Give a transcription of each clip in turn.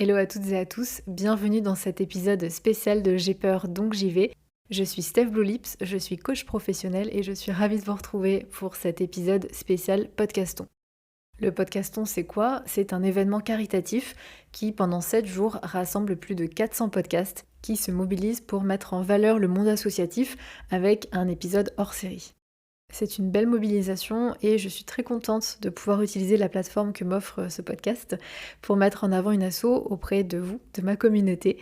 Hello à toutes et à tous, bienvenue dans cet épisode spécial de J'ai peur donc j'y vais. Je suis Steph Blue Lips, je suis coach professionnel et je suis ravie de vous retrouver pour cet épisode spécial Podcaston. Le Podcaston, c'est quoi? C'est un événement caritatif qui, pendant 7 jours, rassemble plus de 400 podcasts qui se mobilisent pour mettre en valeur le monde associatif avec un épisode hors série. C'est une belle mobilisation et je suis très contente de pouvoir utiliser la plateforme que m'offre ce podcast pour mettre en avant une asso auprès de vous, de ma communauté.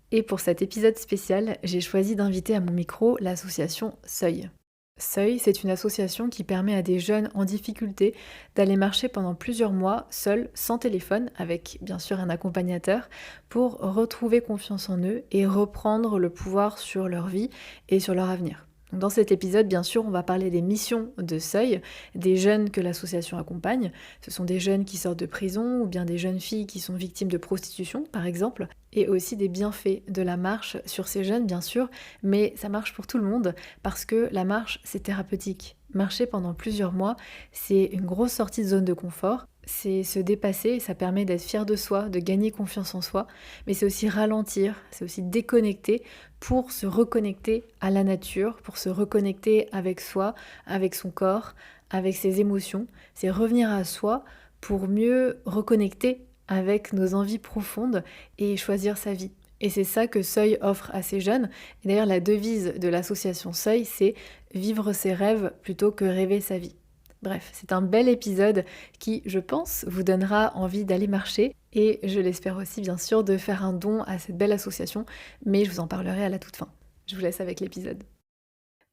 Et pour cet épisode spécial, j'ai choisi d'inviter à mon micro l'association Seuil. Seuil, c'est une association qui permet à des jeunes en difficulté d'aller marcher pendant plusieurs mois seuls, sans téléphone, avec bien sûr un accompagnateur, pour retrouver confiance en eux et reprendre le pouvoir sur leur vie et sur leur avenir. Dans cet épisode, bien sûr, on va parler des missions de Seuil, des jeunes que l'association accompagne. Ce sont des jeunes qui sortent de prison ou bien des jeunes filles qui sont victimes de prostitution, par exemple, et aussi des bienfaits de la marche sur ces jeunes, bien sûr, mais ça marche pour tout le monde parce que la marche, c'est thérapeutique. Marcher pendant plusieurs mois, c'est une grosse sortie de zone de confort. C'est se dépasser, ça permet d'être fier de soi, de gagner confiance en soi, mais c'est aussi ralentir, c'est aussi déconnecter pour se reconnecter à la nature, pour se reconnecter avec soi, avec son corps, avec ses émotions. C'est revenir à soi pour mieux reconnecter avec nos envies profondes et choisir sa vie. Et c'est ça que Seuil offre à ces jeunes. Et d'ailleurs, la devise de l'association Seuil, c'est vivre ses rêves plutôt que rêver sa vie. Bref, c'est un bel épisode qui, je pense, vous donnera envie d'aller marcher et je l'espère aussi, bien sûr, de faire un don à cette belle association, mais je vous en parlerai à la toute fin. Je vous laisse avec l'épisode.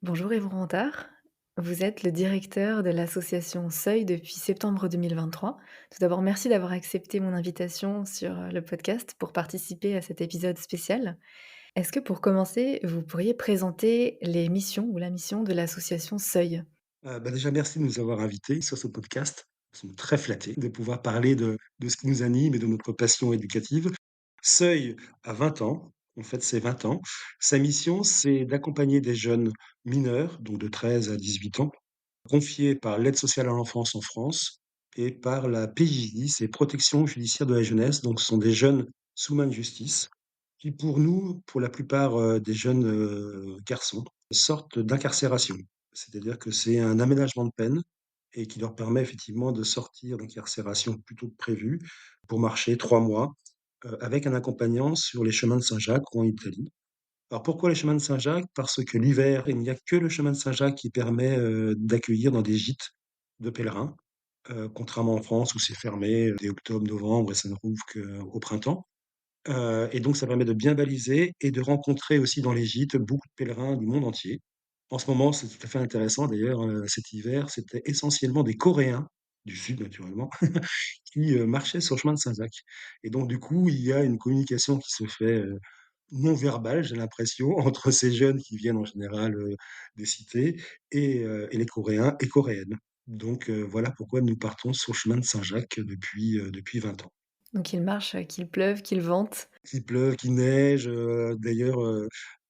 Bonjour Yves Rantard, vous êtes le directeur de l'association Seuil depuis septembre 2023. Tout d'abord, merci d'avoir accepté mon invitation sur le podcast pour participer à cet épisode spécial. Est-ce que pour commencer, vous pourriez présenter les missions ou la mission de l'association Seuil? Déjà merci de nous avoir invités sur ce podcast. Nous sommes très flattés de pouvoir parler de ce qui nous anime et de notre passion éducative. Seuil a 20 ans, en fait c'est 20 ans. Sa mission, c'est d'accompagner des jeunes mineurs, donc de 13 à 18 ans, confiés par l'aide sociale à l'enfance en France et par la PJJ, c'est Protection judiciaire de la jeunesse. Donc ce sont des jeunes sous main de justice qui pour nous, pour la plupart, des jeunes, garçons, sortent d'incarcération. C'est-à-dire que c'est un aménagement de peine et qui leur permet effectivement de sortir d'incarcération plus tôt que prévu pour marcher 3 mois, avec un accompagnant sur les chemins de Saint-Jacques ou en Italie. Alors pourquoi les chemins de Saint-Jacques? Parce que l'hiver, il n'y a que le chemin de Saint-Jacques qui permet, d'accueillir dans des gîtes de pèlerins, contrairement en France où c'est fermé, dès octobre, novembre et ça ne rouvre qu'au printemps. Et donc ça permet de bien baliser et de rencontrer aussi dans les gîtes beaucoup de pèlerins du monde entier. En ce moment, c'est tout à fait intéressant d'ailleurs, cet hiver, c'était essentiellement des Coréens, du sud naturellement, qui, marchaient sur le chemin de Saint-Jacques. Et donc du coup, il y a une communication qui se fait, non verbale, j'ai l'impression, entre ces jeunes qui viennent en général, des cités et les Coréens et Coréennes. Donc voilà pourquoi nous partons sur le chemin de Saint-Jacques depuis 20 ans. Donc il marche, qu'il pleuve, qu'il vente. Qu'il pleuve, qu'il neige, d'ailleurs,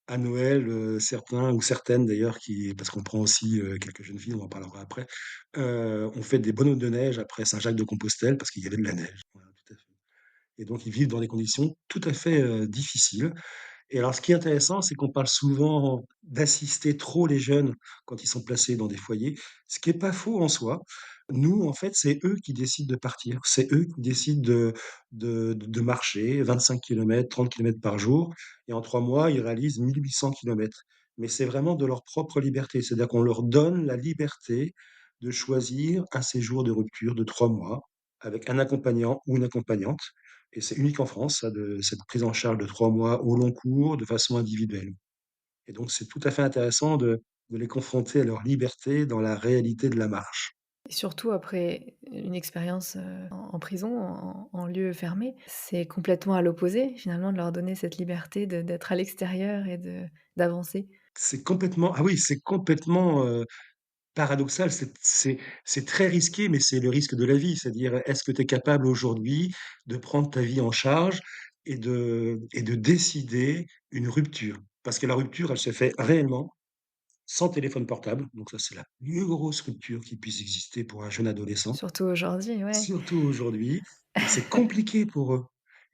à Noël, certains ou certaines d'ailleurs qui parce qu'on prend aussi, quelques jeunes filles, on en parlera après, ont fait des bonhommes de neige après Saint-Jacques-de-Compostelle parce qu'il y avait de la neige. Voilà, tout à fait. Et donc ils vivent dans des conditions tout à fait, difficiles. Et alors ce qui est intéressant, c'est qu'on parle souvent d'assister trop les jeunes quand ils sont placés dans des foyers, ce qui est pas faux en soi. Nous, en fait, c'est eux qui décident de partir. C'est eux qui décident de marcher 25 kilomètres, 30 kilomètres par jour et en 3 mois, ils réalisent 1 800 kilomètres. Mais c'est vraiment de leur propre liberté. C'est-à-dire qu'on leur donne la liberté de choisir un séjour de rupture de 3 mois avec un accompagnant ou une accompagnante et c'est unique en France, ça, de cette prise en charge de 3 mois au long cours, de façon individuelle. Et donc, c'est tout à fait intéressant de les confronter à leur liberté dans la réalité de la marche. Et surtout après une expérience, en prison, en lieu fermé, c'est complètement à l'opposé finalement de leur donner cette liberté d'être à l'extérieur et d'avancer. C'est complètement ah oui, c'est complètement, paradoxal, c'est très risqué, mais c'est le risque de la vie. C'est-à-dire, est-ce que tu es capable aujourd'hui de prendre ta vie en charge et de décider une rupture? Parce que la rupture, elle se fait réellement sans téléphone portable, donc ça, c'est la plus grosse rupture qui puisse exister pour un jeune adolescent, Surtout aujourd'hui, ouais. surtout aujourd'hui et c'est compliqué pour eux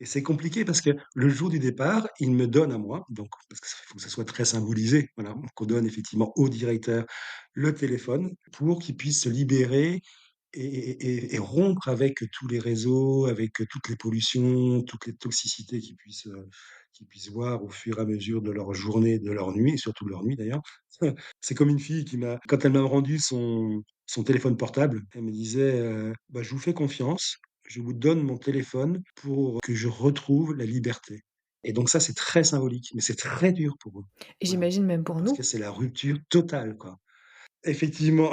Et c'est compliqué parce que le jour du départ, il me donne à moi, donc parce qu'il faut que ça soit très symbolisé, voilà, qu'on donne effectivement au directeur le téléphone pour qu'il puisse se libérer et rompre avec tous les réseaux, avec toutes les pollutions, toutes les toxicités qu'ils puissent voir au fur et à mesure de leur journée, de leur nuit, et surtout de leur nuit d'ailleurs. C'est comme une fille quand elle m'a rendu son téléphone portable, elle me disait, «Bah, je vous fais confiance, je vous donne mon téléphone pour que je retrouve la liberté». Et donc ça, c'est très symbolique, mais c'est très dur pour eux. Et Voilà, j'imagine même pour parce que nous. c'est la rupture totale, quoi. Effectivement,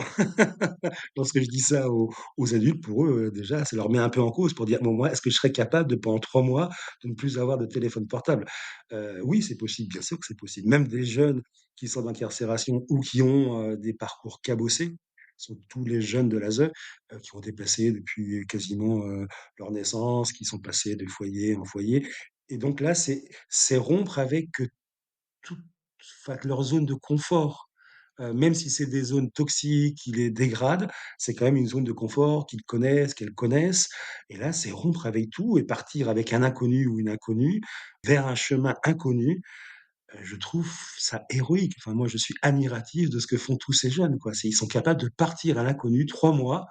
lorsque je dis ça aux adultes, pour eux, déjà, ça leur met un peu en cause pour dire: «Bon, moi, est-ce que je serais capable de, pendant 3 mois, de ne plus avoir de téléphone portable?» Oui, c'est possible, bien sûr que c'est possible. Même des jeunes qui sont d'incarcération ou qui ont, des parcours cabossés, ce sont tous les jeunes de l'ASE, qui ont été placés depuis quasiment, leur naissance, qui sont passés de foyer en foyer, et donc là, c'est rompre avec, toute enfin, leur zone de confort. Même si c'est des zones toxiques qui les dégradent, c'est quand même une zone de confort qu'ils connaissent, qu'elles connaissent, et là, c'est rompre avec tout et partir avec un inconnu ou une inconnue vers un chemin inconnu. Je trouve ça héroïque. Enfin, moi, je suis admiratif de ce que font tous ces jeunes, quoi. C'est Ils sont capables de partir à l'inconnu 3 mois.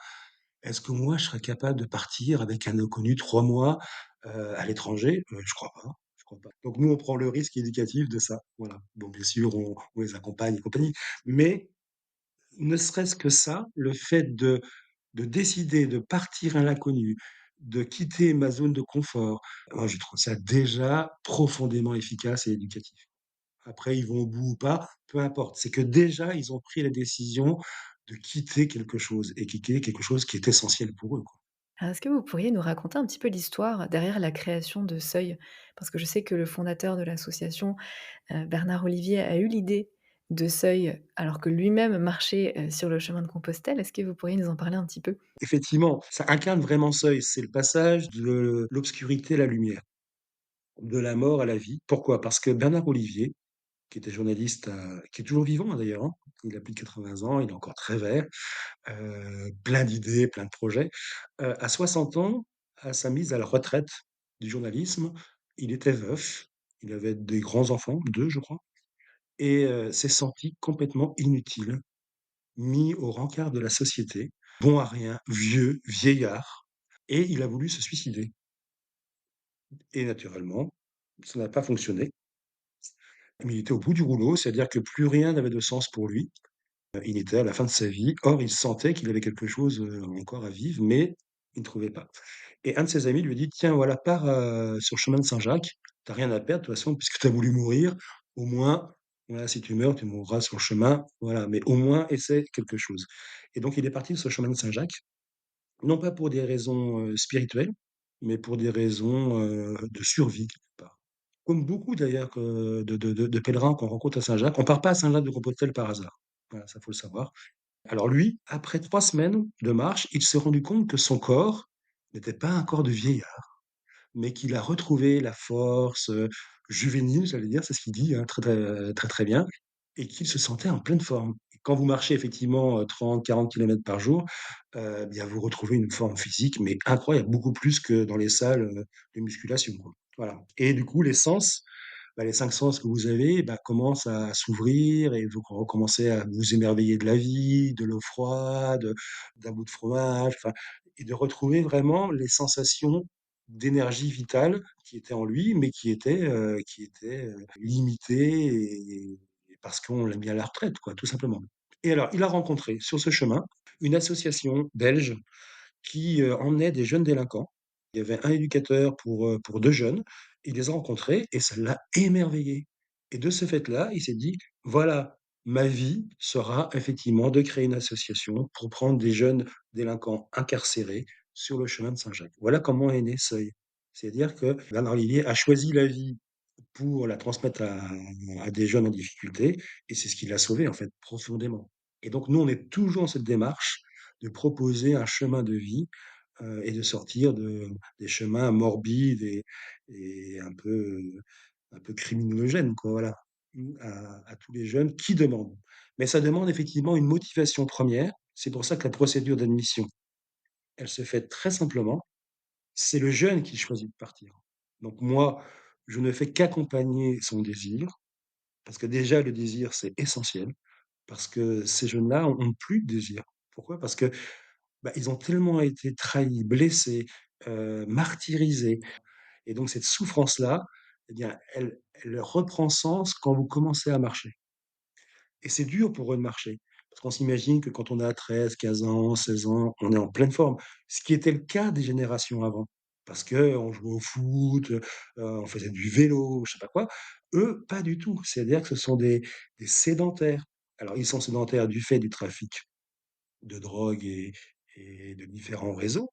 Est-ce que moi, je serais capable de partir avec un inconnu 3 mois, à l'étranger? Je crois pas, je crois pas. Donc nous, on prend le risque éducatif de ça, voilà. Donc bien sûr, on les accompagne et compagnie, mais ne serait-ce que ça, le fait de décider de partir à l'inconnu, de quitter ma zone de confort, moi, je trouve ça déjà profondément efficace et éducatif. Après, ils vont au bout ou pas, peu importe. C'est que déjà, ils ont pris la décision de quitter quelque chose et quitter quelque chose qui est essentiel pour eux, quoi. Alors, est-ce que vous pourriez nous raconter un petit peu l'histoire derrière la création de Seuil? Parce que je sais que le fondateur de l'association, Bernard Olivier, a eu l'idée de Seuil alors que lui-même marchait, sur le chemin de Compostelle. Est-ce que vous pourriez nous en parler un petit peu? Effectivement, ça incarne vraiment Seuil, c'est le passage de l'obscurité à la lumière, de la mort à la vie. Pourquoi? Parce que Bernard Olivier, qui était journaliste, qui est toujours vivant, hein, d'ailleurs, hein, il a plus de 80 ans, il est encore très vert, plein d'idées, plein de projets. À 60 ans, à sa mise à la retraite du journalisme, il était veuf, il avait des grands-enfants, 2 je crois, et s'est senti complètement inutile, mis au rencard de la société, bon à rien, vieux, vieillard, et il a voulu se suicider, et naturellement, ça n'a pas fonctionné. Mais il était au bout du rouleau, c'est-à-dire que plus rien n'avait de sens pour lui. Il était à la fin de sa vie. Or, il sentait qu'il avait quelque chose, encore à vivre, mais il ne trouvait pas. Et un de ses amis lui dit: «Tiens, voilà, pars, sur le chemin de Saint-Jacques. Tu as rien à perdre de toute façon puisque tu as voulu mourir. Au moins, voilà, si tu meurs, tu mourras sur le chemin, voilà, mais au moins essaie quelque chose». Et donc il est parti sur le chemin de Saint-Jacques, non pas pour des raisons, spirituelles, mais pour des raisons, de survie quelque part. Comme beaucoup d'ailleurs, de pèlerins qu'on rencontre à Saint-Jacques. On part pas à Saint-Jacques-de-Compostelle par hasard. Voilà, ça faut le savoir. Alors lui, après 3 semaines de marche, il s'est rendu compte que son corps n'était pas un corps de vieillard, mais qu'il a retrouvé la force, juvénile, j'allais dire, c'est ce qu'il dit, hein, très, très bien, et qu'il se sentait en pleine forme. Et quand vous marchez effectivement, 30-40 kilomètres par jour, bien vous retrouvez une forme physique, mais incroyable, beaucoup plus que dans les salles, de musculation, quoi. Voilà, et du coup les 5 sens que vous avez, bah, commencent à s'ouvrir et vous recommencez à vous émerveiller de la vie, de l'eau froide, d'un bout de fromage, enfin, et de retrouver vraiment les sensations d'énergie vitale qui étaient en lui, mais qui étaient, limitées et parce qu'on l'a mis à la retraite, quoi, tout simplement. Et alors, il a rencontré sur ce chemin une association belge qui, emmenait des jeunes délinquants. Il y avait un éducateur pour 2 jeunes. Il les a rencontrés et ça l'a émerveillé, et de ce fait-là, il s'est dit: «Voilà, ma vie sera effectivement de créer une association pour prendre des jeunes délinquants incarcérés sur le chemin de Saint-Jacques». Voilà comment est né Seuil. C'est-à-dire que Bernard Olivier a choisi la vie pour la transmettre à des jeunes en difficulté, et c'est ce qui l'a sauvé, en fait, profondément. Et donc nous, on est toujours dans cette démarche de proposer un chemin de vie, et de sortir des chemins morbides et un peu criminogènes, quoi, voilà, à tous les jeunes qui demandent. Mais ça demande effectivement une motivation première. C'est pour ça que la procédure d'admission, elle se fait très simplement. C'est le jeune qui choisit de partir. Donc moi, je ne fais qu'accompagner son désir, parce que déjà le désir, c'est essentiel, parce que ces jeunes-là ont plus de désir. Pourquoi? Parce que, bah, ils ont tellement été trahis, blessés, martyrisés et donc cette souffrance-là, eh bien, elle reprend sens quand vous commencez à marcher. Et c'est dur pour eux de marcher, parce qu'on s'imagine que quand on a 13, 15 ans, 16 ans, on est en pleine forme. Ce qui était le cas des générations avant, parce qu'on jouait au foot, on faisait du vélo, je sais pas quoi. Eux, pas du tout. C'est-à-dire que ce sont des sédentaires. Alors ils sont sédentaires du fait du trafic de drogue et de différents réseaux.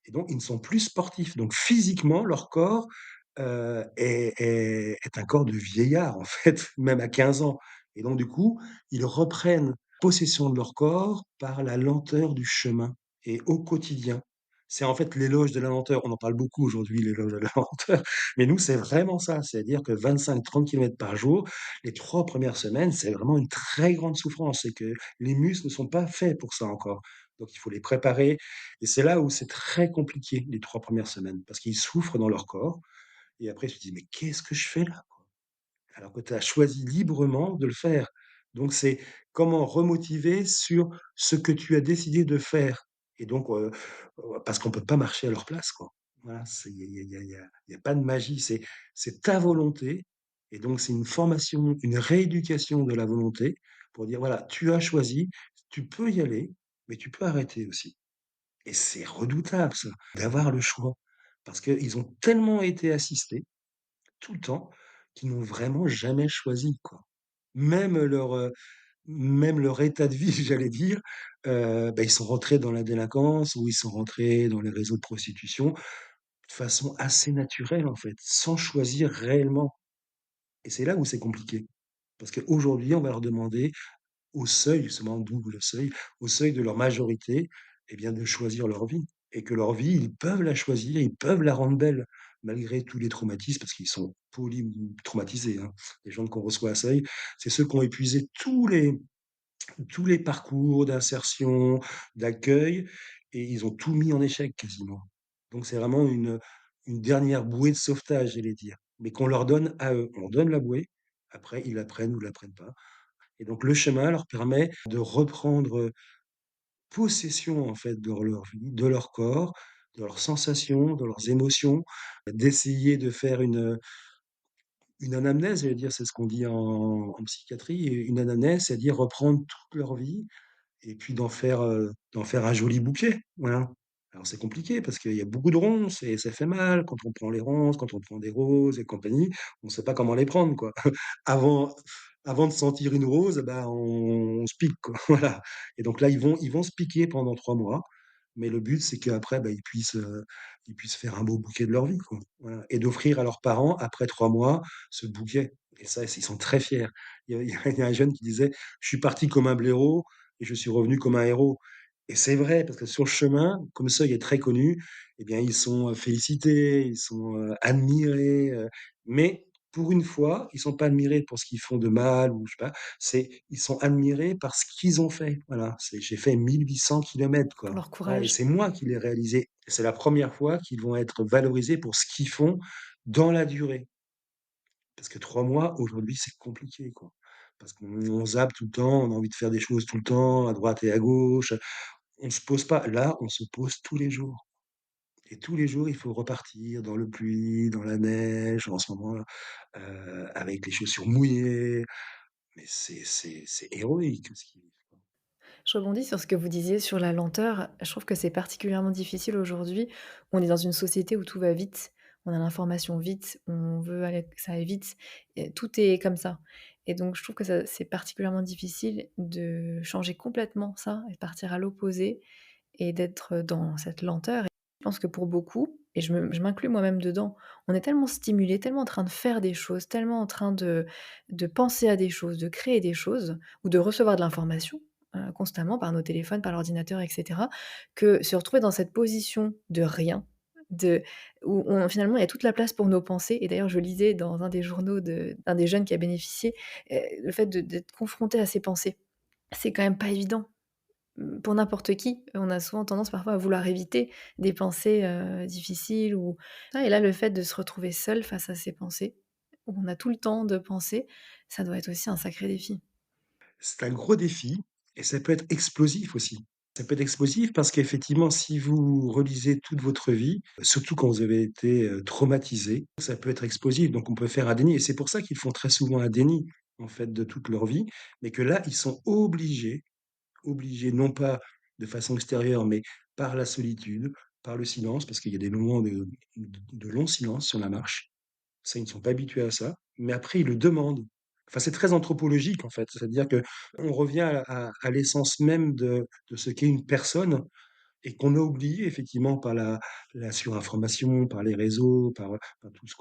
Et donc, ils ne sont plus sportifs. Donc, physiquement, leur corps est un corps de vieillard, en fait, même à 15 ans. Et donc, du coup, ils reprennent possession de leur corps par la lenteur du chemin et au quotidien. C'est en fait l'éloge de la lenteur. On en parle beaucoup aujourd'hui, l'éloge de la lenteur. Mais nous, c'est vraiment ça. C'est-à-dire que 25-30 km par jour, les 3 premières semaines, c'est vraiment une très grande souffrance. C'est que les muscles ne sont pas faits pour ça encore. Donc il faut les préparer et c'est là où c'est très compliqué les 3 premières semaines parce qu'ils souffrent dans leur corps et après tu te dis: «Mais qu'est-ce que je fais là?» alors que tu as choisi librement de le faire. Donc c'est comment remotiver sur ce que tu as décidé de faire et donc parce qu'on peut pas marcher à leur place, quoi. Voilà, c'est il y a pas de magie, c'est ta volonté et donc c'est une formation, une rééducation de la volonté pour dire: «Voilà, tu as choisi, tu peux y aller, mais tu peux arrêter aussi» et c'est redoutable ça, d'avoir le choix parce qu'ils ont tellement été assistés tout le temps, qui n'ont vraiment jamais choisi, quoi. Même même leur état de vie, j'allais dire, bah, ils sont rentrés dans la délinquance ou ils sont rentrés dans les réseaux de prostitution de façon assez naturelle, en fait, sans choisir réellement et c'est là où c'est compliqué. Parce qu'aujourd'hui, on va leur demander au seuil, justement, d'où le seuil, au seuil de leur majorité, eh bien, de choisir leur vie et que leur vie, ils peuvent la choisir, ils peuvent la rendre belle malgré tous les traumatismes parce qu'ils sont polytraumatisés, hein. Les gens qu'on reçoit à seuil, c'est ceux qui ont épuisé tous les parcours d'insertion, d'accueil et ils ont tout mis en échec quasiment. Donc c'est vraiment une dernière bouée de sauvetage, j'allais dire, mais qu'on leur donne à eux. On leur donne la bouée, après ils la prennent ou la prennent pas et donc le chemin leur permet de reprendre possession en fait de leur vie, de leur corps, de leurs sensations, de leurs émotions, d'essayer de faire une anamnèse, j'allais dire, c'est ce qu'on dit en psychiatrie, une anamnèse, c'est-à-dire reprendre toute leur vie et puis d'en faire un joli bouquet, voilà. Alors c'est compliqué parce qu'il y a beaucoup de ronces et ça fait mal quand on prend les ronces, quand on prend des roses et compagnie, on ne sait pas comment les prendre, quoi. Avant avant de sentir une rose, bah, on se pique, quoi, voilà et donc là, ils vont se piquer pendant 3 mois, mais le but, c'est qu'après, bah, ils puissent faire un beau bouquet de leur vie, quoi, voilà et d'offrir à leurs parents, après 3 mois, ce bouquet et ça, ils sont très fiers. Il y a un jeune qui disait: «Je suis parti comme un blaireau et je suis revenu comme un héros» et c'est vrai parce que sur le chemin, comme ça, il est très connu, eh bien, ils sont, félicités, ils sont, admirés, mais pour une fois, ils sont pas admirés pour ce qu'ils font de mal ou je sais pas, ils sont admirés par ce qu'ils ont fait. Voilà, j'ai fait 1 800 kilomètres pour quoi. leur Voilà et courage. c'est moi qui l'ai réalisé. Et c'est la première fois qu'ils vont être valorisés pour ce qu'ils font dans la durée. Parce que 3 mois, aujourd'hui, c'est compliqué, quoi. Parce qu'on zappe tout le temps, on a envie de faire des choses tout le temps, à droite et à gauche. On se pose pas. Là, on se pose tous les jours. Et tous les jours, il faut repartir dans le pluie, dans la neige, en ce moment, avec les chaussures mouillées. Mais c'est héroïque ce qu'ils vivent, quoi. Je rebondis sur ce que vous disiez sur la lenteur. Je trouve que c'est particulièrement difficile aujourd'hui. On est dans une société où tout va vite, on a l'information vite, on veut aller que ça aille vite, et tout est comme ça. Et donc je trouve que c'est particulièrement difficile de changer complètement ça et de partir à l'opposé et d'être dans cette lenteur. Et je pense que pour beaucoup, et je m'inclus moi-même dedans, on est tellement stimulé, tellement en train de faire des choses, tellement en train de penser à des choses, de créer des choses ou de recevoir de l'information, constamment par nos téléphones, par l'ordinateur et cetera, que se retrouver dans cette position de rien, de où finalement il y a toute la place pour nos pensées. Et d'ailleurs je lisais dans un des journaux d'un des jeunes qui a bénéficié, le fait d'être confronté à ses pensées. C'est quand même pas évident. pour n'importe qui, on a souvent tendance parfois à vouloir éviter des pensées, difficiles ou et là, le fait de se retrouver seul face à ses pensées, où on a tout le temps de penser, ça doit être aussi un sacré défi. C'est un gros défi et ça peut être explosif aussi. Ça peut être explosif parce qu'effectivement, si vous relisez toute votre vie, surtout quand vous avez été, traumatisé, ça peut être explosif, donc on peut faire un déni et c'est pour ça qu'ils font très souvent un déni, en fait, de toute leur vie, mais que là, ils sont obligés, non pas de façon extérieure, mais par la solitude, par le silence, parce qu'il y a des moments de long silence sur la marche. Ça, ils ne sont pas habitués à ça, mais après ils le demandent. Enfin, c'est très anthropologique en fait, c'est-à-dire que on revient à l'essence même de ce qu'est une personne et qu'on a oublié effectivement par la surinformation, par les réseaux, par tout ce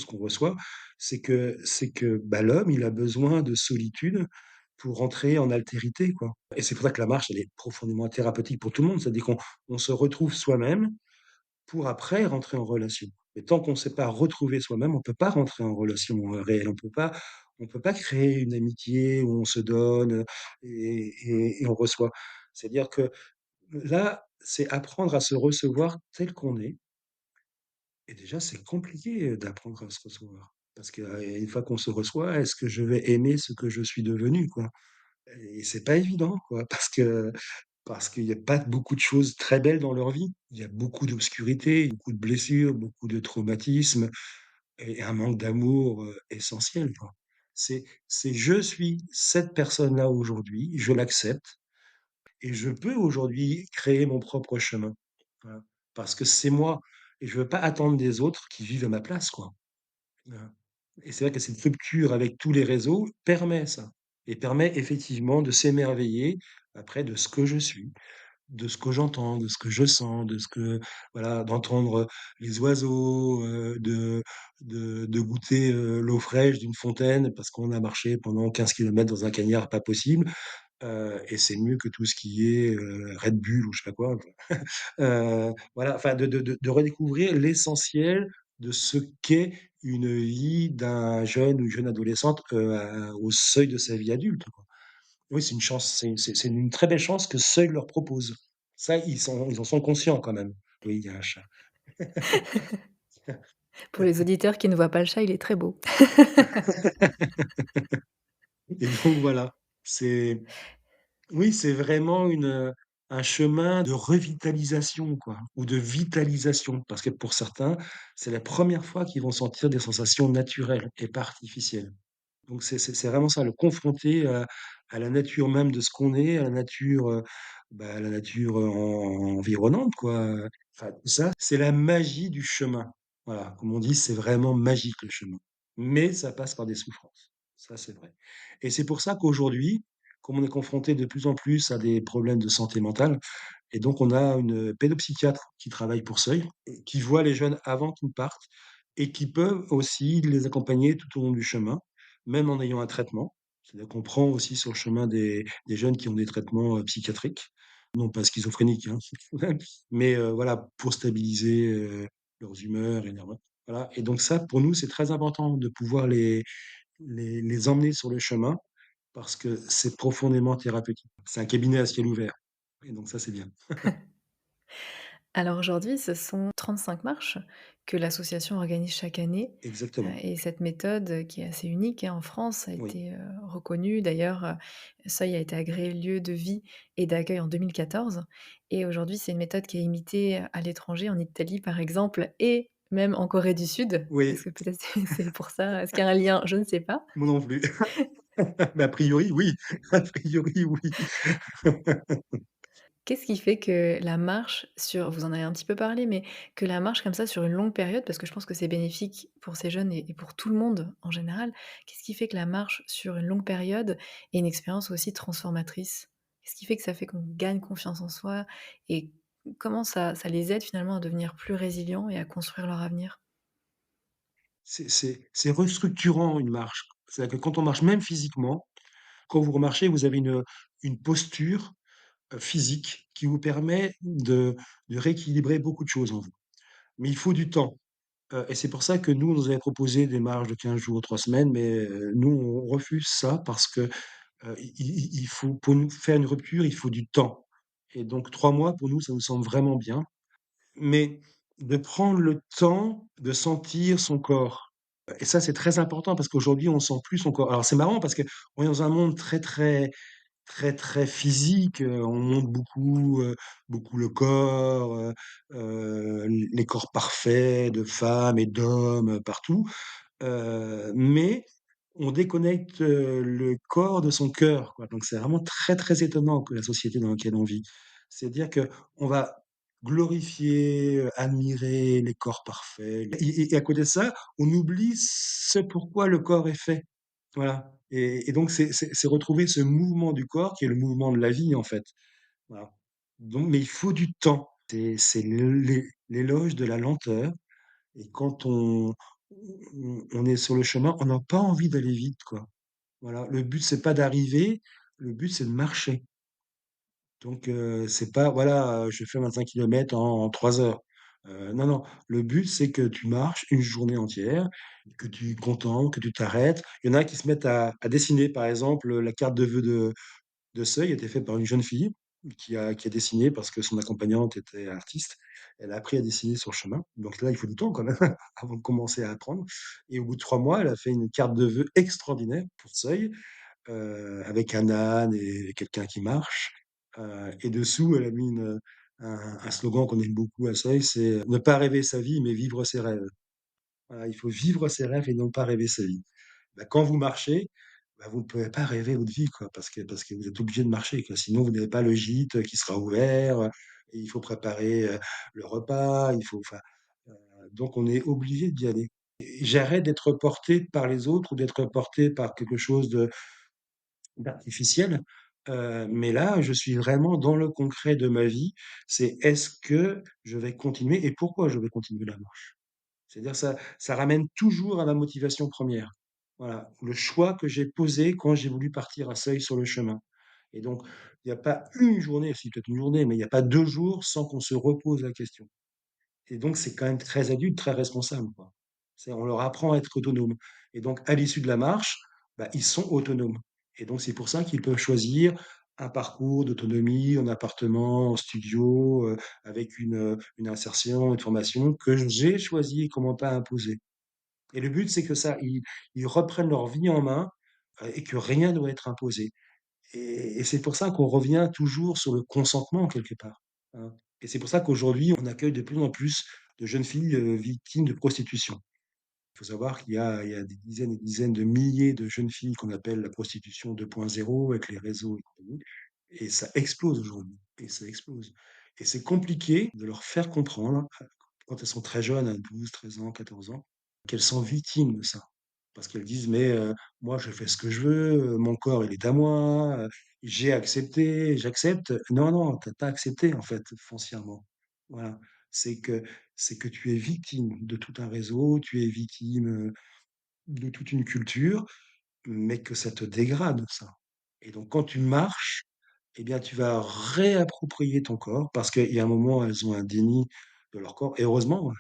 qu'on reçoit. C'est que, bah, l'homme, il a besoin de solitude pour rentrer en altérité, quoi. Et c'est pour ça que la marche, elle est profondément thérapeutique pour tout le monde. C'est-à-dire qu'on se retrouve soi-même pour après rentrer en relation. Mais tant qu'on ne s'est pas retrouvé soi-même, on ne peut pas rentrer en relation, réelle. On peut pas créer une amitié où on se donne, et on reçoit. C'est-à-dire que là, c'est apprendre à se recevoir tel qu'on est et déjà, c'est compliqué, d'apprendre à se recevoir. Parce que, une fois qu'on se reçoit, est-ce que je vais aimer ce que je suis devenu, quoi? Et c'est pas évident, quoi, parce qu'il y a pas beaucoup de choses très belles dans leur vie. Il y a beaucoup d'obscurité, beaucoup de blessures, beaucoup de traumatismes et un manque d'amour, essentiel, quoi. C'est je suis cette personne-là aujourd'hui, je l'accepte et je peux aujourd'hui créer mon propre chemin. Voilà. Parce que c'est moi et je veux pas attendre des autres qui vivent à ma place, quoi. Voilà. Et c'est vrai que cette rupture avec tous les réseaux permet ça et permet effectivement de s'émerveiller après de ce que je suis, de ce que j'entends, de ce que je sens, de ce que voilà, d'entendre les oiseaux, de goûter, l'eau fraîche d'une fontaine parce qu'on a marché pendant 15 kilomètres dans un cagnard pas possible, et c'est mieux que tout ce qui est, Red Bull ou je sais pas quoi. Voilà, enfin de redécouvrir l'essentiel de ce qu'est une vie d'un jeune ou jeune adolescente, au seuil de sa vie adulte, quoi. Oui, c'est une chance, c'est une très belle chance que seuil leur propose. Ça, ils en sont conscients quand même. Oui, il y a un chat. Pour les auditeurs qui ne voient pas le chat, il est très beau. Et donc voilà, c'est oui, c'est vraiment un chemin de revitalisation, quoi, ou de vitalisation. Parce que pour certains, c'est la première fois qu'ils vont sentir des sensations naturelles et pas artificielles. Donc c'est vraiment ça, le confronter à la nature même de ce qu'on est, à la nature, bah, à la nature, environnante, quoi, enfin tout ça, c'est la magie du chemin. Voilà, comme on dit, c'est vraiment magique le chemin. Mais ça passe par des souffrances. Ça, c'est vrai. Et c'est pour ça qu'aujourd'hui, comme on est confronté de plus en plus à des problèmes de santé mentale, et donc on a une pédopsychiatre qui travaille pour Seuil, et qui voit les jeunes avant qu'ils ne partent et qui peuvent aussi les accompagner tout au long du chemin, même en ayant un traitement. C'est-à-dire qu'on prend aussi sur le chemin des jeunes qui ont des traitements, psychiatriques, non pas schizophréniques, hein, mais voilà, pour stabiliser, leurs humeurs et voilà, et donc ça, pour nous, c'est très important de pouvoir les emmener sur le chemin parce que c'est profondément thérapeutique. C'est un cabinet à ciel ouvert et donc ça, c'est bien. Alors aujourd'hui, ce sont 35 marches que l'association organise chaque année, Exactement, et cette méthode, qui est assez unique, hein, en France, a oui. été, reconnue. D'ailleurs, Seuil a été agréé lieu de vie et d'accueil en 2014 et aujourd'hui, c'est une méthode qui est imitée à l'étranger, en Italie par exemple et même en Corée du Sud. Est-ce Oui, que peut-être c'est pour ça? Est-ce qu'il y a un lien? Je ne sais pas. moi non plus. Mais a priori, oui. A priori, oui. Qu'est-ce qui fait que la marche sur vous en avez un petit peu parlé, mais que la marche comme ça sur une longue période, parce que je pense que c'est bénéfique pour ces jeunes et pour tout le monde en général, qu'est-ce qui fait que la marche sur une longue période est une expérience aussi transformatrice? Qu'est-ce qui fait que ça fait qu'on gagne confiance en soi et comment ça les aide finalement à devenir plus résilients et à construire leur avenir? C'est restructurant une marche. C'est-à-dire que quand on marche, même physiquement, quand vous remarchez, vous avez une posture, physique qui vous permet de rééquilibrer beaucoup de choses en vous. Mais il faut du temps, et c'est pour ça que nous, on nous avait proposé des marches de 15 jours, 3 semaines, mais nous, on refuse ça parce que Il faut pour nous faire une rupture, il faut du temps et donc 3 mois pour nous, ça nous semble vraiment bien. Mais de prendre le temps de sentir son corps et ça, c'est très important parce qu'aujourd'hui, on sent plus son corps. Alors c'est marrant parce qu'on est dans un monde très physique, on montre beaucoup le corps, les corps parfaits de femmes et d'hommes, partout. Mais on déconnecte, le corps de son cœur, quoi. Donc c'est vraiment très étonnant que la société dans laquelle on vit. C'est-à-dire qu'on va glorifier, admirer les corps parfaits et à côté de ça, on oublie ce pourquoi le corps est fait. Voilà et donc c'est retrouver ce mouvement du corps qui est le mouvement de la vie, en fait. Voilà. Donc mais il faut du temps. C'est l'éloge de la lenteur et quand on est sur le chemin, on n'a pas envie d'aller vite, quoi. Voilà, le but, c'est pas d'arriver, le but, c'est de marcher. Donc c'est pas voilà, je fais 25 kilomètres en 3 heures. Non, non, le but, c'est que tu marches une journée entière, que tu contemples, que tu t'arrêtes. Il y en a qui se mettent à dessiner, par exemple, la carte de vœux de seuil était fait par une jeune fille qui a dessiné parce que son accompagnante était artiste. Elle a appris à dessiner sur le chemin. Donc là, il faut du temps quand même avant de commencer à apprendre. Et au bout de 3 mois, elle a fait une carte de vœux extraordinaire pour Seuil, avec un âne et quelqu'un qui marche. Et dessous, elle a mis un slogan qu'on aime beaucoup à Seuil, c'est ne pas rêver sa vie, mais vivre ses rêves. Voilà, il faut vivre ses rêves et non pas rêver sa vie. Bah, quand vous marchez, bah, vous ne pouvez pas rêver votre vie, quoi, parce que vous êtes obligé de marcher, quoi. Sinon, vous n'avez pas le gîte qui sera ouvert, et il faut préparer le repas, enfin, euh, donc on est obligé d'y aller. Et j'arrête d'être porté par les autres ou d'être porté par quelque chose d'artificiel. Mais là, je suis vraiment dans le concret de ma vie. C'est est-ce que je vais continuer et pourquoi je vais continuer la marche? C'est-à-dire ça ramène toujours à ma motivation première. Voilà, le choix que j'ai posé quand j'ai voulu partir à Seuil sur le chemin. Et donc, il n'y a pas une journée, si peut-être une journée, mais il n'y a pas 2 jours sans qu'on se repose la question. Et donc, c'est quand même très adulte, très responsable, quoi. On leur apprend à être autonome. Et donc, à l'issue de la marche, bah, ils sont autonomes. Et donc, c'est pour ça qu'ils peuvent choisir un parcours d'autonomie en appartement, en studio, avec une insertion, une formation que j'ai choisi et qu'on m'a pas imposée. Et le but, c'est que ça, ils reprennent leur vie en main et que rien ne doit être imposé. Et c'est pour ça qu'on revient toujours sur le consentement quelque part, hein. Et c'est pour ça qu'aujourd'hui, on accueille de plus en plus de jeunes filles, victimes de prostitution. Il faut savoir qu'il y a des dizaines et des dizaines de milliers de jeunes filles qu'on appelle la prostitution 2.0 avec les réseaux et compagnie et ça explose aujourd'hui et ça explose. Et c'est compliqué de leur faire comprendre, quand elles sont très jeunes, à 12, 13 ans, 14 ans, qu'elles sont victimes de ça. Parce qu'elles disent: «Mais, moi je fais ce que je veux, mon corps il est à moi, j'ai accepté, j'accepte». Non, non, tu as pas accepté en fait, foncièrement. Voilà. C'est que c'est que tu es victime de tout un réseau, tu es victime, de toute une culture, mais que ça te dégrade ça. Et donc quand tu marches, eh bien tu vas réapproprier ton corps parce qu'il y a un moment, elles ont un déni de leur corps et heureusement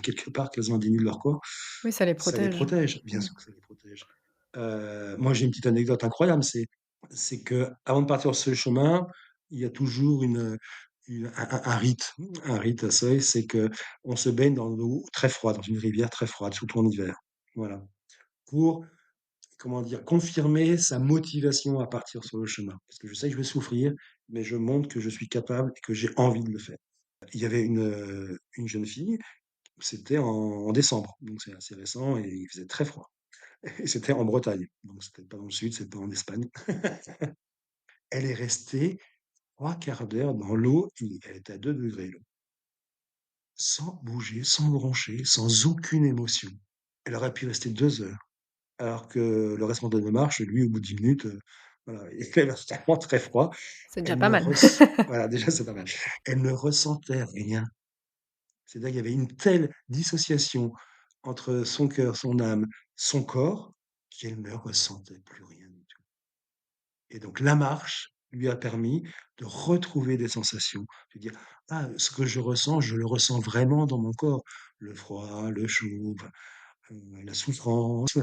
quelque part qu'elles ont un déni de leur corps, Oui, ça les ça les protège. protège, bien Mmh. sûr que ça les protège. Moi, j'ai une petite anecdote incroyable, c'est qu'avant de partir sur ce chemin, il y a toujours un rite à Seuil, c'est qu'on se baigne dans l'eau très froide, dans une rivière très froide, surtout en hiver. Voilà. Pour, comment dire, confirmer sa motivation à partir sur le chemin. Parce que je sais que je vais souffrir, mais je montre que je suis capable et que j'ai envie de le faire. Il y avait une jeune fille, c'était en décembre, donc c'est assez récent et il faisait très froid. Et c'était en Bretagne, donc c'était pas dans le sud, c'était en Espagne. Elle est restée 3/4 d'heure dans l'eau, elle était à 2 degrés l'eau, sans bouger, sans broncher, sans aucune émotion. Elle aurait pu rester 2 heures, alors que le responsable de marche, lui, au bout de 10 minutes, voilà, il avait tellement très froid. C'est déjà Elle pas ne mal. res Voilà, déjà, c'est pas mal. Elle ne ressentait rien. C'est-à-dire qu'il y avait une telle dissociation entre son cœur, son âme, son corps, qu'elle ne ressentait plus rien du tout. Et donc la marche lui a permis de retrouver des sensations, de dire: «Ah, ce que je le ressens vraiment dans mon corps». Le froid, le chaud, enfin, la souffrance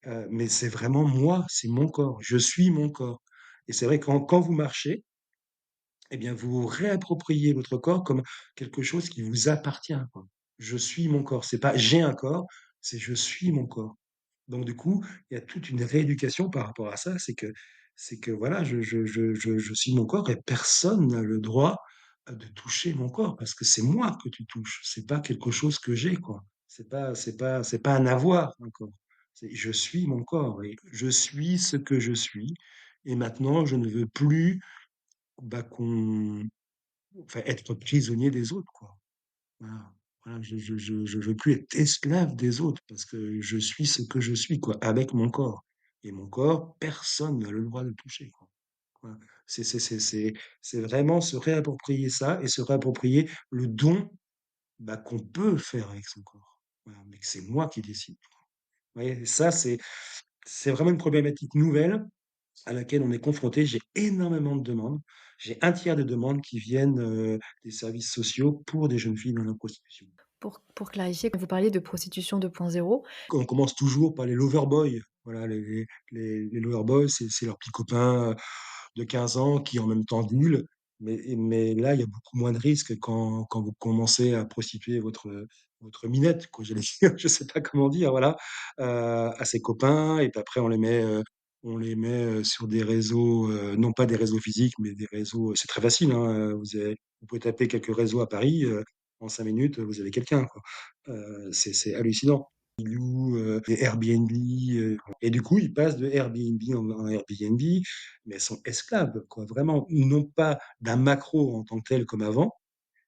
mais c'est vraiment moi, c'est mon corps. Je suis mon corps et c'est vrai quand vous marchez, eh bien, vous vous réappropriez votre corps comme quelque chose qui vous appartient, quoi. Je suis mon corps. C'est pas j'ai un corps, c'est je suis mon corps. Donc du coup, il y a toute une rééducation par rapport à ça. C'est que voilà, je suis mon corps et personne n'a le droit, de toucher mon corps parce que c'est moi que tu touches. C'est pas quelque chose que j'ai, quoi. C'est pas un avoir, un corps. C'est je suis mon corps et je suis ce que je suis et maintenant je ne veux plus, bah, être prisonnier des autres, quoi. Voilà. Voilà, je veux plus être esclave des autres parce que je suis ce que je suis, quoi, avec mon corps. Et mon corps, personne n'a le droit de le toucher, quoi. Voilà. C'est vraiment se réapproprier ça et se réapproprier le don, bah, qu'on peut faire avec son corps. Voilà, mais que c'est moi qui décide. Vous voyez? Et ça, c'est vraiment une problématique nouvelle à laquelle on est confronté. J'ai énormément de demandes. J'ai un tiers des demandes qui viennent, des services sociaux pour des jeunes filles dans la prostitution. Pour clarifier, quand vous parliez de prostitution 2.0, On commence toujours par les loverboys. Voilà, les loverboys, c'est leurs petits copains, de 15 ans qui en même temps dealent. Mais là, il y a beaucoup moins de risques quand vous commencez à prostituer votre minette, quoi, j'allais dire, je sais pas comment dire, voilà, à ses copains. Et puis après, on les met sur des réseaux, non pas des réseaux physiques, mais des réseaux. C'est très facile, hein. Vous pouvez taper quelques réseaux à Paris, en 5 minutes, vous avez quelqu'un, quoi. C'est hallucinant. Ils louent, des Airbnb, et du coup, ils passent de Airbnb en Airbnb, mais elles sont esclaves, quoi, vraiment. Non pas d'un maquereau en tant que tel comme avant,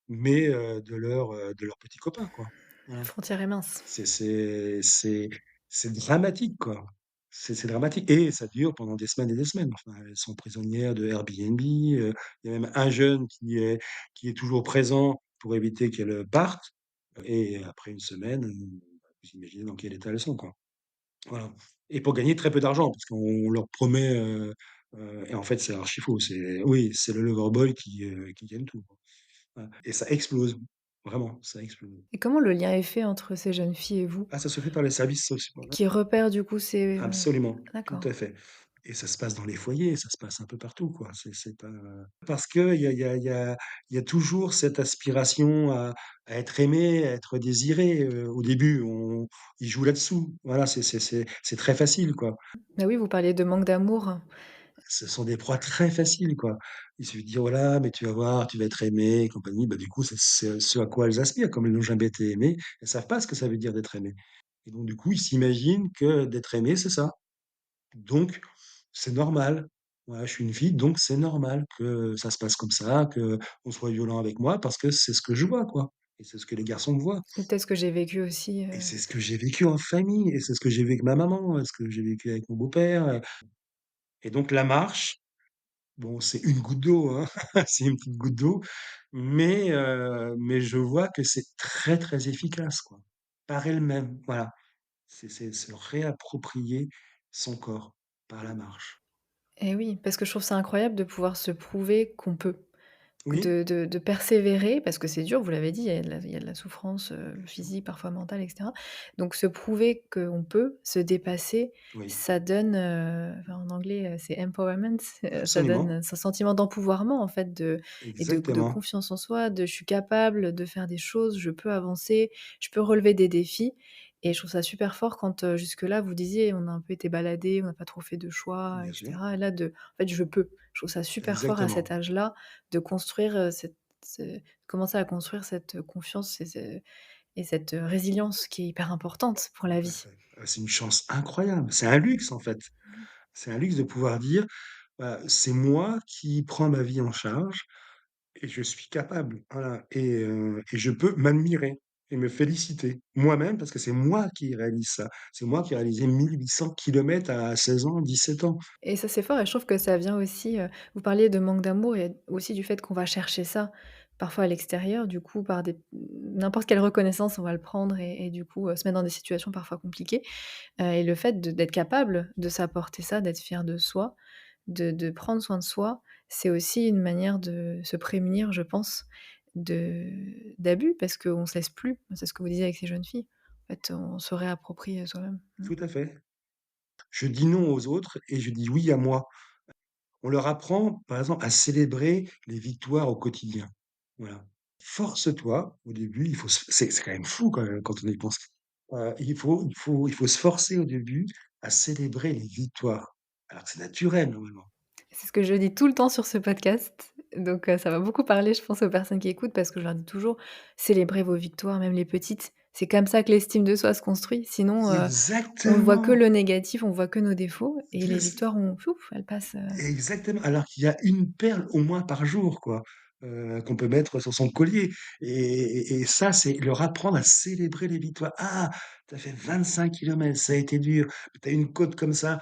mais de leurs petits copains, quoi. la Voilà. frontière est mince. C'est dramatique, quoi. C'est dramatique et ça dure pendant des semaines et des semaines. Enfin, elles sont prisonnières de Airbnb, il y a même un jeune qui est toujours présent pour éviter qu'elles partent et après une semaine, vous imaginez dans quel état elles sont, quoi. Voilà et pour gagner très peu d'argent parce qu'on leur promet, et en fait, c'est archi faux. Oui, c'est le lover boy qui gagne tout, quoi. Voilà et ça explose. Vraiment, ça explose. Et comment le lien est fait entre ces jeunes filles et vous? Ah, ça se fait par les services sociaux. Qui repèrent du coup ces, Absolument, tout d'accord. à fait et ça se passe dans les foyers, ça se passe un peu partout, quoi. C'est pas parce qu'il y a toujours cette aspiration à être aimé, à être désiré, au début, ils jouent là-dessous. Voilà, c'est très facile, quoi. Bah oui, vous parliez de manque d'amour. Ce sont des proies très faciles, quoi. Il suffit de dire: «Voilà, mais tu vas voir, tu vas être aimé et compagnie». Bah, du coup, c'est ce à quoi elles aspirent. Comme elles n'ont jamais été aimées, elles savent pas ce que ça veut dire d'être aimées et donc du coup, ils s'imaginent que d'être aimé, c'est ça. Donc c'est normal. Voilà, je suis une fille, donc c'est normal que ça se passe comme ça, qu'on soit violent avec moi parce que c'est ce que je vois, quoi et c'est ce que les garçons voient Ou peut-être ce que j'ai vécu aussi, et c'est ce que j'ai vécu en famille et c'est ce que j'ai vécu avec ma maman et ce que j'ai vécu avec mon beau-père, et donc la marche, bon, c'est une goutte d'eau, hein, c'est une petite goutte d'eau, mais je vois que c'est très, très efficace, quoi, par elle-même, voilà. C'est se réapproprier son corps par la marche. et oui, parce que je trouve ça incroyable de pouvoir se prouver qu'on peut. Oui, De persévérer parce que c'est dur, vous l'avez dit, il y a de la souffrance, bien sûr. physique, parfois mentale et cetera. Donc se prouver qu'on peut se dépasser, Oui, ça donne, enfin en anglais, c'est empowerment, ça absolument, donne ce sentiment d'empouvoirment en fait et de exactement, confiance en soi, de «Je suis capable de faire des choses, je peux avancer, je peux relever des défis» et je trouve ça super fort quand, jusque-là vous disiez: «On a un peu été baladés, on n'a pas trop fait de choix» et bien sûr, cetera et là en fait, je peux. Je trouve ça super fort à cet exactement, âge-là de construire, commencer à construire cette confiance et cette résilience qui est hyper importante pour la tout à vie. fait. C'est une chance incroyable, c'est un luxe, en fait. C'est un luxe de pouvoir dire: «Bah, c'est moi qui prends ma vie en charge et je suis capable», voilà et je peux m'admirer et me féliciter moi-même parce que c'est moi qui réalise ça. C'est moi qui ai réalisé 1 800 kilomètres à 16 ans, 17 ans. Et ça, c'est fort et je trouve que ça vient aussi, vous parliez de manque d'amour et aussi du fait qu'on va chercher ça, parfois à l'extérieur, du coup, par des n'importe quelle reconnaissance, on va le prendre et du coup, se mettre dans des situations parfois compliquées, et le fait d'être capable de s'apporter ça, d'être fier de soi, de prendre soin de soi, c'est aussi une manière de se prémunir, je pense, d'abus parce qu'on se laisse plus. C'est ce que vous disiez avec ces jeunes filles. En fait, on se réapproprie, soi-même. Mmh. Tout à fait. Je dis non aux autres et je dis oui à moi. On leur apprend, par exemple, à célébrer les victoires au quotidien. Voilà. Force-toi, au début, il faut c'est quand même fou quand on y pense. Il faut se forcer au début à célébrer les victoires, alors que c'est naturel normalement. C'est ce que je dis tout le temps sur ce podcast, donc ça va beaucoup parler, je pense, aux personnes qui écoutent parce que je leur dis toujours: «Célébrez vos victoires, même les petites». C'est comme ça que l'estime de soi se construit, sinon, on ne voit que Exactement! le négatif, on voit que nos défauts et les victoires, on pouf, elles passent, Exactement, alors qu'il y a une perle au moins par jour, quoi, qu'on peut mettre sur son collier et ça, c'est leur apprendre à célébrer les victoires. «Ah, tu as fait 25 kilomètres, ça a été dur, tu as une côte comme ça,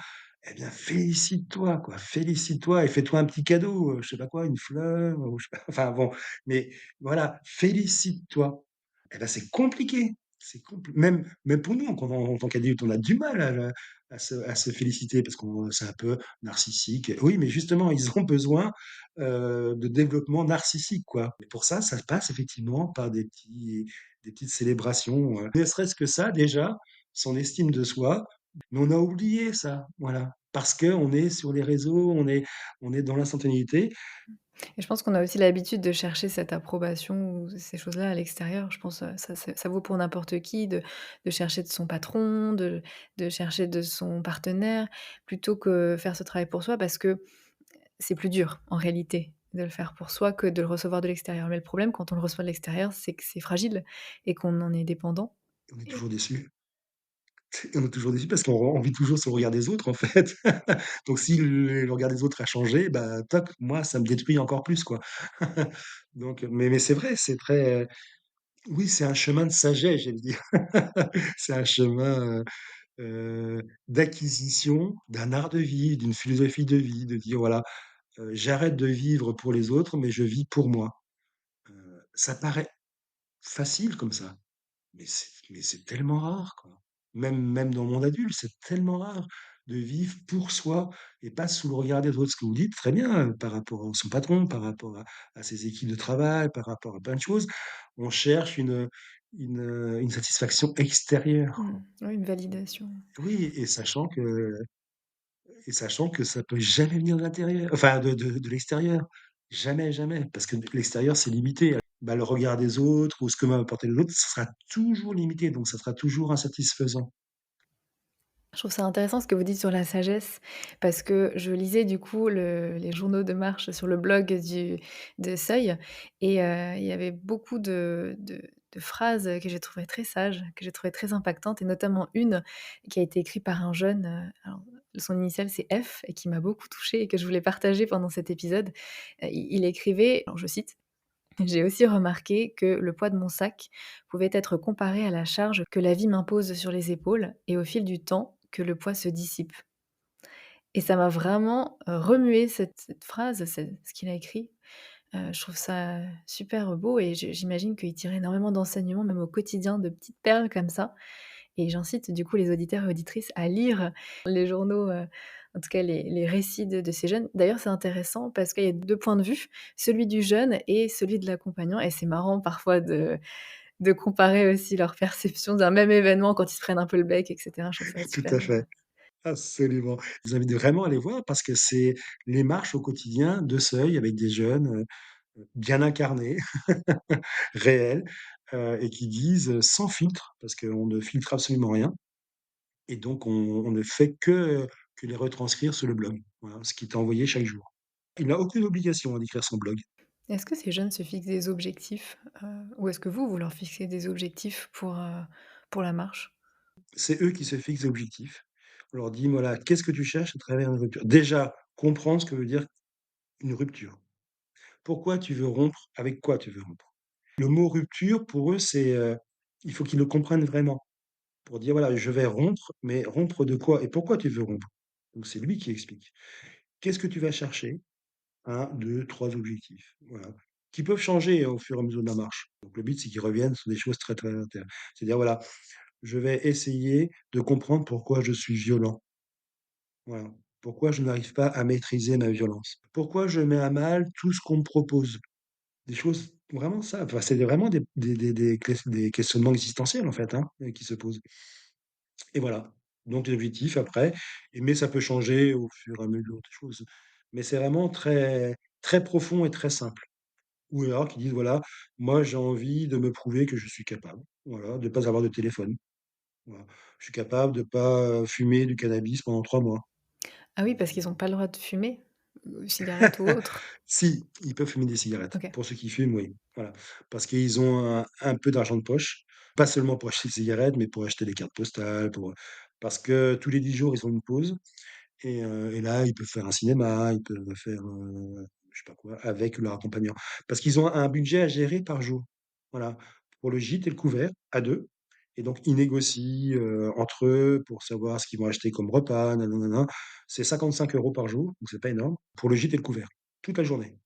eh bien félicite-toi, quoi, félicite-toi et fais-toi un petit cadeau, je sais pas quoi, une fleur ou je sais pas», enfin bon, mais voilà, félicite-toi. Eh ben, c'est compliqué, c'est compli même pour nous, en tant qu'adultes, on a du mal à se féliciter parce qu'on c'est un peu narcissique. Oui, mais justement, ils ont besoin, de développement narcissique, quoi. Et pour ça, ça passe effectivement par des petites célébrations, ne serait-ce que ça déjà, son estime de soi, mais on a oublié ça, voilà. Parce qu'on est sur les réseaux, on est dans l'instantanéité. et je pense qu'on a aussi l'habitude de chercher cette approbation ou ces choses-là à l'extérieur. Je pense, ça vaut pour n'importe qui de chercher de son patron, de chercher de son partenaire, plutôt que faire ce travail pour soi parce que c'est plus dur, en réalité, de le faire pour soi que de le recevoir de l'extérieur. Mais le problème, quand on le reçoit de l'extérieur, c'est que c'est fragile et qu'on en est dépendant. On est Et toujours déçu. On est toujours déçu parce qu'on vit toujours sur le regard des autres, en fait. Donc si le regard des autres a changé, bah, toc, moi, ça me détruit encore plus, quoi. Donc mais c'est vrai, c'est très, oui, c'est un chemin de sagesse, j'allais dire. C'est un chemin, d'acquisition d'un art de vie, d'une philosophie de vie, de dire: «Voilà, j'arrête de vivre pour les autres, mais je vis pour moi». Ça paraît facile comme ça. Mais c'est tellement rare, quoi. Même dans le monde adulte, c'est tellement rare de vivre pour soi et pas sous le regard des autres. Ce que vous dites très bien, par rapport à son patron, par rapport à ses équipes de travail, par rapport à plein de choses. On cherche une satisfaction extérieure, mmh, quoi. oui, une validation. Oui et sachant que ça peut jamais venir de l'intérieur, enfin de l'extérieur. Jamais, jamais, parce que l'extérieur, c'est limité. Bah, le regard des autres ou ce que va apporter l'autre, ça sera toujours limité, donc ça sera toujours insatisfaisant. Je trouve ça intéressant ce que vous dites sur la sagesse, parce que je lisais du coup les journaux de marche sur le blog de Seuil et il y avait beaucoup de phrases que j'ai trouvées très sages, que j'ai trouvées très impactantes et notamment une qui a été écrite par un jeune, alors son initiale c'est F et qui m'a beaucoup touchée et que je voulais partager pendant cet épisode. Il écrivait, alors je cite: «J'ai aussi remarqué que le poids de mon sac pouvait être comparé à la charge que la vie m'impose sur les épaules et au fil du temps, que le poids se dissipe». Et ça m'a vraiment, remué cette phrase, ce qu'il a écrit. Je trouve ça super beau et j'imagine qu'il tire énormément d'enseignements, même au quotidien, de petites perles comme ça. Et j'incite du coup les auditeurs et auditrices à lire les journaux, en tout cas les récits de ces jeunes. D'ailleurs, c'est intéressant parce qu'il y a 2 points de vue, celui du jeune et celui de l'accompagnant et c'est marrant parfois de comparer aussi leur perception d'un même événement quand ils se prennent un peu le bec et cetera. Je trouve ça Tout super, à fait, absolument. Je vous invite vraiment à les voir parce que c'est les marches au quotidien de Seuil avec des jeunes, bien incarnés, réels, et qui disent, sans filtre, parce qu'on ne filtre absolument rien et donc on ne fait que les retranscrire sur le blog. Voilà, ce qui est envoyé chaque jour. Il n'a aucune obligation, d'écrire son blog. Est-ce que ces jeunes se fixent des objectifs, ou est-ce que vous leur fixez des objectifs pour la marche? C'est eux qui se fixent des objectifs. On leur dit: «Voilà, qu'est-ce que tu cherches à travers une rupture?» Déjà, comprendre ce que veut dire une rupture. Pourquoi tu veux rompre? Avec quoi tu veux rompre? Le mot rupture, pour eux, il faut qu'ils le comprennent vraiment. Pour dire: «Voilà, je vais rompre, mais rompre de quoi et pourquoi tu veux rompre?» Donc c'est lui qui explique. Qu'est-ce que tu vas chercher? Un, deux, trois objectifs, voilà, qui peuvent changer au fur et à mesure de la marche. Donc le but, c'est qu'ils reviennent sur des choses très, très terre. C'est-à-dire, voilà, je vais essayer de comprendre pourquoi je suis violent. Voilà. Pourquoi je n'arrive pas à maîtriser ma violence? Pourquoi je mets à mal tout ce qu'on me propose? Des choses vraiment ça, enfin, c'est vraiment des questionnements existentiels, en fait, hein, qui se posent et voilà. donc des objectifs après, mais ça peut changer au fur et à mesure des choses. Mais c'est vraiment très, très profond et très simple. Ou alors qui disent: «Voilà, moi j'ai envie de me prouver que je suis capable, voilà, de ne pas avoir de téléphone. Voilà. Je suis capable de pas, fumer du cannabis pendant 3 mois». Ah oui, parce qu'ils ont pas le droit de fumer? Cigarettes ou autre? Si, ils peuvent fumer des cigarettes. OK. Pour ceux qui fument, oui, voilà. Parce qu'ils ont un peu d'argent de poche, pas seulement pour acheter des cigarettes, mais pour acheter des cartes postales, parce que tous les 10 jours, ils ont une pause et là, ils peuvent faire un cinéma, ils peuvent faire, je sais pas quoi, avec leur accompagnant. Parce qu'ils ont un budget à gérer par jour. Voilà. Pour le gîte et le couvert, à 2, et donc ils négocient, entre eux pour savoir ce qu'ils vont acheter comme repas, na na. C'est 55 € par jour, donc c'est pas énorme, pour le gîte et le couvert, toute la journée.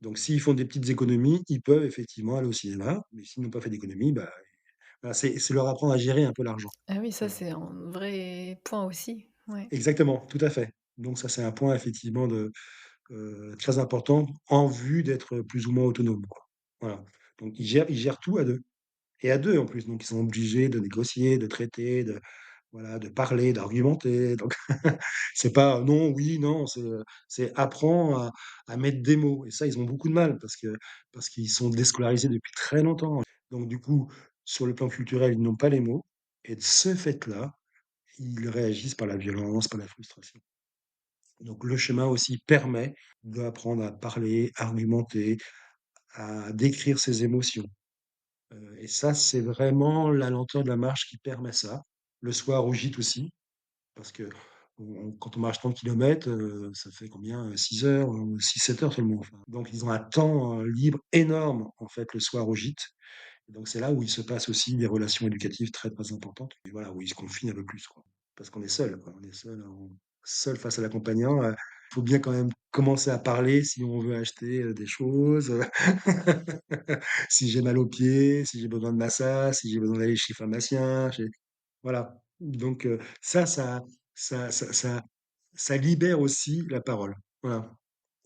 Donc s'ils font des petites économies, ils peuvent effectivement aller au cinéma, mais s'ils n'ont pas fait d'économies, bah, voilà, c'est leur apprendre à gérer un peu l'argent. Ah oui, ça, Voilà. c'est un vrai point aussi. Ouais. Exactement, tout à fait. Donc ça, c'est un point effectivement très important en vue d'être plus ou moins autonome, quoi. Voilà. Donc ils gèrent tout à 2 et à 2 en plus, donc ils sont obligés de négocier, de traiter, voilà, de parler, d'argumenter, donc c'est pas non, oui, non, c'est apprends à mettre des mots et ça, ils ont beaucoup de mal parce qu'ils sont déscolarisés depuis très longtemps. Donc du coup, sur le plan culturel, ils n'ont pas les mots et de ce fait-là, ils réagissent par la violence, par la frustration. Donc le chemin aussi permet d'apprendre à parler, argumenter, à décrire ses émotions. Et ça, c'est vraiment la lenteur de la marche qui permet ça. Le soir au gîte aussi, parce que quand on marche 30 kilomètres, ça fait combien? 6 heures, 6-7 heures seulement, enfin. Donc ils ont un temps, libre énorme, en fait, le soir au gîte. Et donc c'est là où il se passe aussi des relations éducatives très, très importantes et voilà, où ils se confient un peu plus, quoi. Parce qu'on est seul, quoi. On est seul face à l'accompagnant, il faut bien quand même commencer à parler si on veut acheter, des choses, si j'ai mal aux pieds, si j'ai besoin de massage, si j'ai besoin d'aller chez le pharmacien, voilà. Donc ça ça libère aussi la parole. Voilà,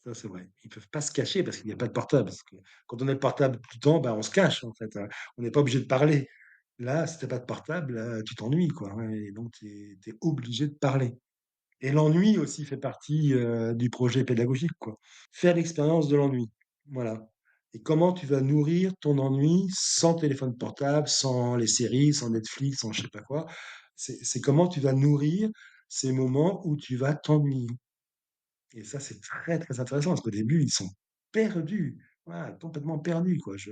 ça c'est vrai. Ils peuvent pas se cacher parce qu'il n'y a pas de portable. Parce que quand on a le portable tout le temps, bah, on se cache en fait, on n'est pas obligé de parler. Là, si tu as pas de portable, tu t'ennuies quoi, hein, et donc tu es obligé de parler. Et l'ennui aussi fait partie, du projet pédagogique, quoi. Faire l'expérience de l'ennui, voilà. Et comment tu vas nourrir ton ennui sans téléphone portable, sans les séries, sans Netflix, sans je sais pas quoi. C'est comment tu vas nourrir ces moments où tu vas t'ennuyer. Et ça, c'est très, très intéressant parce qu'au début, ils sont perdus, voilà, complètement perdus, quoi. Je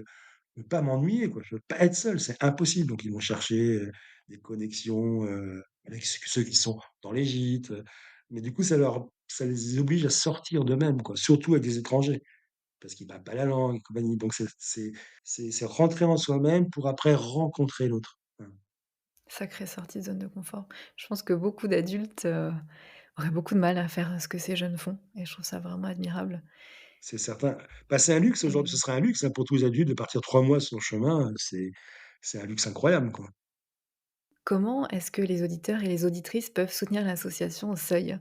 veux pas m'ennuyer, quoi. Je veux pas être seul, c'est impossible. Donc ils vont chercher, des connexions, avec ceux qui sont dans les gîtes, mais du coup, ça les oblige à sortir d'eux-mêmes, quoi, surtout avec des étrangers, parce qu'ils parlent pas la langue et compagnie. Donc c'est rentrer en soi-même pour après rencontrer l'autre. Voilà, Sacrée sortie de zone de confort. Je pense que beaucoup d'adultes, auraient beaucoup de mal à faire ce que ces jeunes font et je trouve ça vraiment admirable c'est certain. Bah, c'est un luxe aujourd'hui, ce et serait un luxe, hein, pour tous les adultes de partir 3 mois sur le chemin, c'est un luxe incroyable, quoi. comment est-ce que les auditeurs et les auditrices peuvent soutenir l'association Seuil?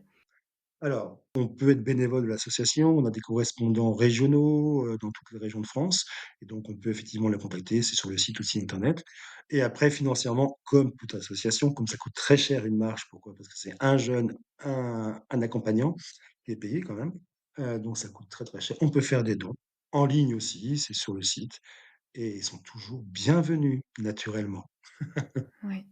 Alors, on peut être bénévole de l'association, on a des correspondants régionaux, dans toutes les régions de France et donc on peut effectivement les contacter, c'est sur le site aussi internet et après financièrement, comme toute association, comme ça coûte très cher une marche, pourquoi? Parce que c'est un jeune, un accompagnant qui est payé quand même, donc ça coûte très, très cher. On peut faire des dons, en ligne aussi, c'est sur le site et ils sont toujours bienvenus naturellement. Ouais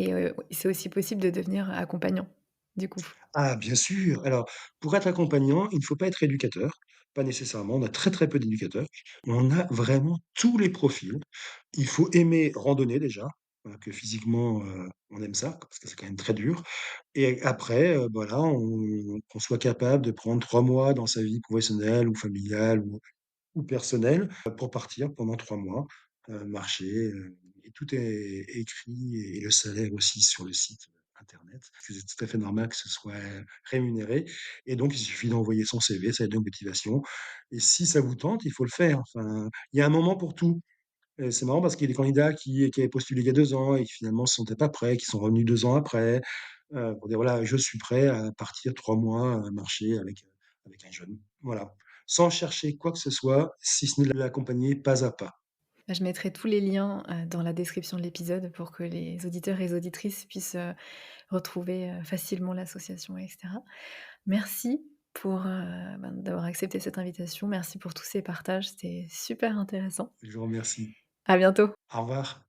et c'est aussi possible de devenir accompagnant, du coup? Ah bien sûr! Alors, pour être accompagnant, il ne faut pas être éducateur, pas nécessairement, on a très, très peu d'éducateurs. On a vraiment tous les profils. Il faut aimer randonner déjà, que physiquement, on aime ça, parce que c'est quand même très dur et après, voilà, qu'on soit capable de prendre 3 mois dans sa vie professionnelle ou familiale ou personnelle, pour partir pendant 3 mois, marcher, et tout est écrit et le salaire aussi sur le site internet. C'est tout à fait normal que ce soit rémunéré et donc il suffit d'envoyer son CV, sa lettre de motivation et si ça vous tente, il faut le faire. Enfin, il y a un moment pour tout. C'est marrant parce qu'il y a des candidats qui avaient postulé il y a 2 ans et qui finalement se sentaient pas prêts, qui sont revenus 2 ans après, pour dire: «Voilà, je suis prêt à partir 3 mois, marcher avec un jeune». Voilà. Sans chercher quoi que ce soit, si ce n'est de l'accompagner pas à pas. Je mettrai tous les liens, dans la description de l'épisode pour que les auditeurs et les auditrices puissent, retrouver, facilement l'association et cetera. Merci pour, d'avoir accepté cette invitation. Merci pour tous ces partages, c'était super intéressant. Je vous remercie. À bientôt. Au revoir.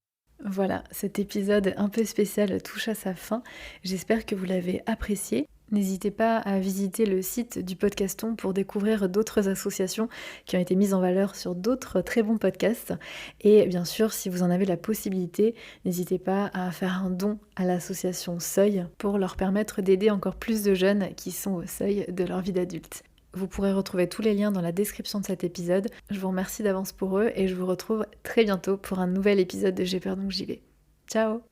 Voilà, cet épisode un peu spécial touche à sa fin. J'espère que vous l'avez apprécié. N'hésitez pas à visiter le site du Podcaston pour découvrir d'autres associations qui ont été mises en valeur sur d'autres très bons podcasts. Et bien sûr, si vous en avez la possibilité, n'hésitez pas à faire un don à l'association Seuil pour leur permettre d'aider encore plus de jeunes qui sont au seuil de leur vie d'adulte. Vous pourrez retrouver tous les liens dans la description de cet épisode. Je vous remercie d'avance pour eux et je vous retrouve très bientôt pour un nouvel épisode de J'ai peur donc j'y vais. Ciao!